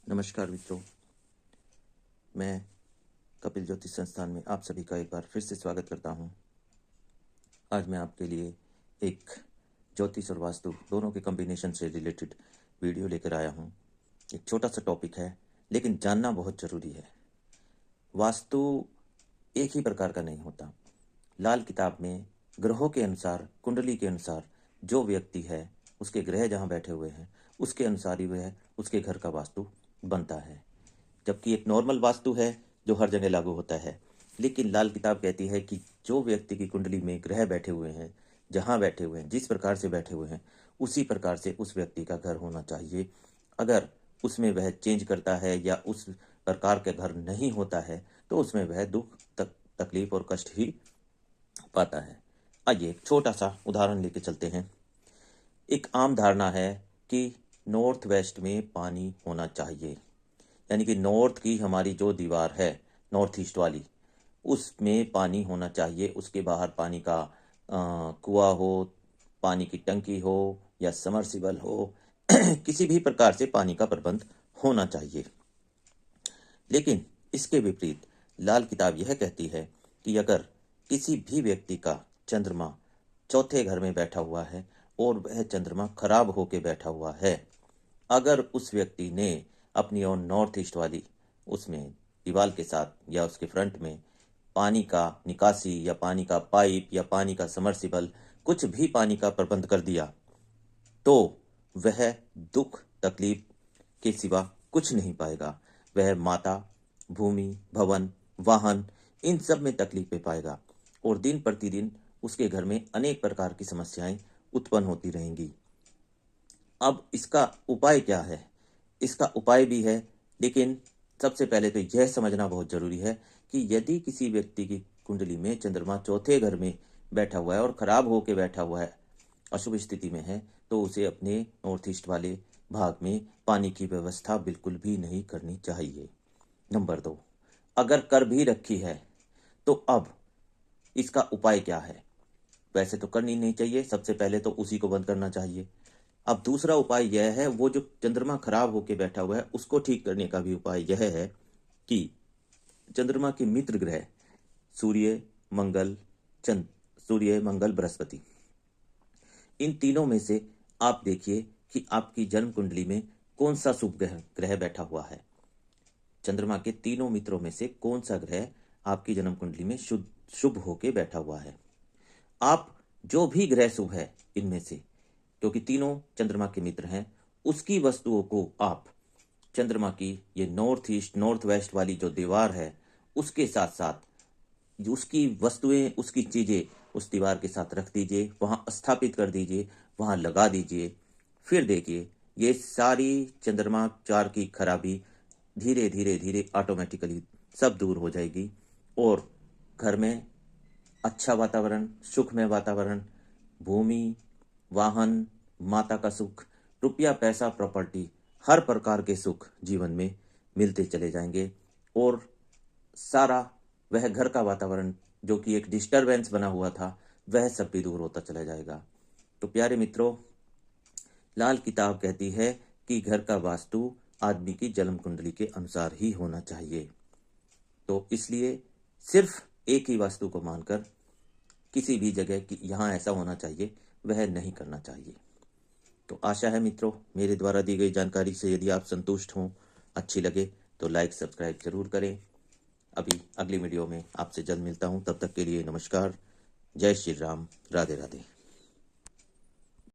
नमस्कार मित्रों, मैं कपिल ज्योतिष संस्थान में आप सभी का एक बार फिर से स्वागत करता हूं। आज मैं आपके लिए एक ज्योतिष और वास्तु दोनों के कॉम्बिनेशन से रिलेटेड वीडियो लेकर आया हूं। एक छोटा सा टॉपिक है, लेकिन जानना बहुत ज़रूरी है। वास्तु एक ही प्रकार का नहीं होता। लाल किताब में ग्रहों के अनुसार, कुंडली के अनुसार जो व्यक्ति है, उसके ग्रह जहाँ बैठे हुए हैं, उसके अनुसार ही वह उसके घर का वास्तु बनता है। जबकि एक नॉर्मल वास्तु है जो हर जगह लागू होता है, लेकिन लाल किताब कहती है कि जो व्यक्ति की कुंडली में ग्रह बैठे हुए हैं, जहाँ बैठे हुए हैं, जिस प्रकार से बैठे हुए हैं, उसी प्रकार से उस व्यक्ति का घर होना चाहिए। अगर उसमें वह चेंज करता है या उस प्रकार का घर नहीं होता है, तो उसमें वह दुख, तकलीफ और कष्ट ही पाता है। आइए एक छोटा सा उदाहरण लेके चलते हैं। एक आम धारणा है कि नॉर्थ वेस्ट में पानी होना चाहिए, यानी कि नॉर्थ की हमारी जो दीवार है, नॉर्थ ईस्ट वाली, उसमें पानी होना चाहिए। उसके बाहर पानी का कुआं हो, पानी की टंकी हो या समरसिबल हो किसी भी प्रकार से पानी का प्रबंध होना चाहिए। लेकिन इसके विपरीत लाल किताब यह कहती है कि अगर किसी भी व्यक्ति का चंद्रमा चौथे घर में बैठा हुआ है और वह चंद्रमा खराब होके बैठा हुआ है, अगर उस व्यक्ति ने अपनी ओर नॉर्थ ईस्ट वाली उसमें दीवार के साथ या उसके फ्रंट में पानी का निकासी या पानी का पाइप या पानी का समरसिबल, कुछ भी पानी का प्रबंध कर दिया, तो वह दुख तकलीफ के सिवा कुछ नहीं पाएगा। वह माता, भूमि, भवन, वाहन, इन सब में तकलीफें पाएगा और दिन प्रतिदिन उसके घर में अनेक प्रकार की समस्याएं उत्पन्न होती रहेंगी। अब इसका उपाय क्या है? इसका उपाय भी है, लेकिन सबसे पहले तो यह समझना बहुत जरूरी है कि यदि किसी व्यक्ति की कुंडली में चंद्रमा चौथे घर में बैठा हुआ है और खराब होकर बैठा हुआ है, अशुभ स्थिति में है, तो उसे अपने नॉर्थ ईस्ट वाले भाग में पानी की व्यवस्था बिल्कुल भी नहीं करनी चाहिए। नंबर 2, अगर कर भी रखी है तो अब इसका उपाय क्या है? वैसे तो करनी नहीं चाहिए, सबसे पहले तो उसी को बंद करना चाहिए। अब दूसरा उपाय यह है, वो जो चंद्रमा खराब होकर बैठा हुआ है उसको ठीक करने का भी उपाय यह है कि चंद्रमा के मित्र ग्रह सूर्य, मंगल, सूर्य, मंगल, बृहस्पति, इन तीनों में से आप देखिए कि आपकी जन्म कुंडली में कौन सा शुभ ग्रह बैठा हुआ है। चंद्रमा के तीनों मित्रों में से कौन सा ग्रह आपकी जन्म कुंडली में शुभ होके बैठा हुआ है। आप जो भी ग्रह शुभ है इनमें से, क्योंकि तीनों चंद्रमा के मित्र हैं, उसकी वस्तुओं को आप चंद्रमा की ये नॉर्थ ईस्ट नॉर्थ वेस्ट वाली जो दीवार है उसके साथ साथ उसकी वस्तुएं, उसकी चीजें उस दीवार के साथ रख दीजिए, वहां स्थापित कर दीजिए, वहां लगा दीजिए। फिर देखिए ये सारी चंद्रमा चार की खराबी धीरे धीरे धीरे ऑटोमेटिकली सब दूर हो जाएगी और घर में अच्छा वातावरण, सुखमय वातावरण, भूमि, वाहन, माता का सुख, रुपया, पैसा, प्रॉपर्टी, हर प्रकार के सुख जीवन में मिलते चले जाएंगे और सारा वह घर का वातावरण जो कि एक डिस्टरबेंस बना हुआ था, वह सब भी दूर होता चला जाएगा। तो प्यारे मित्रों, लाल किताब कहती है कि घर का वास्तु आदमी की जन्म कुंडली के अनुसार ही होना चाहिए। तो इसलिए सिर्फ एक ही वास्तु को मानकर किसी भी जगह कि यहाँ ऐसा होना चाहिए, वह नहीं करना चाहिए। तो आशा है मित्रों, मेरे द्वारा दी गई जानकारी से यदि आप संतुष्ट हों, अच्छी लगे तो लाइक सब्सक्राइब जरूर करें। अभी अगली वीडियो में आपसे जल्द मिलता हूँ, तब तक के लिए नमस्कार, जय श्री राम, राधे राधे।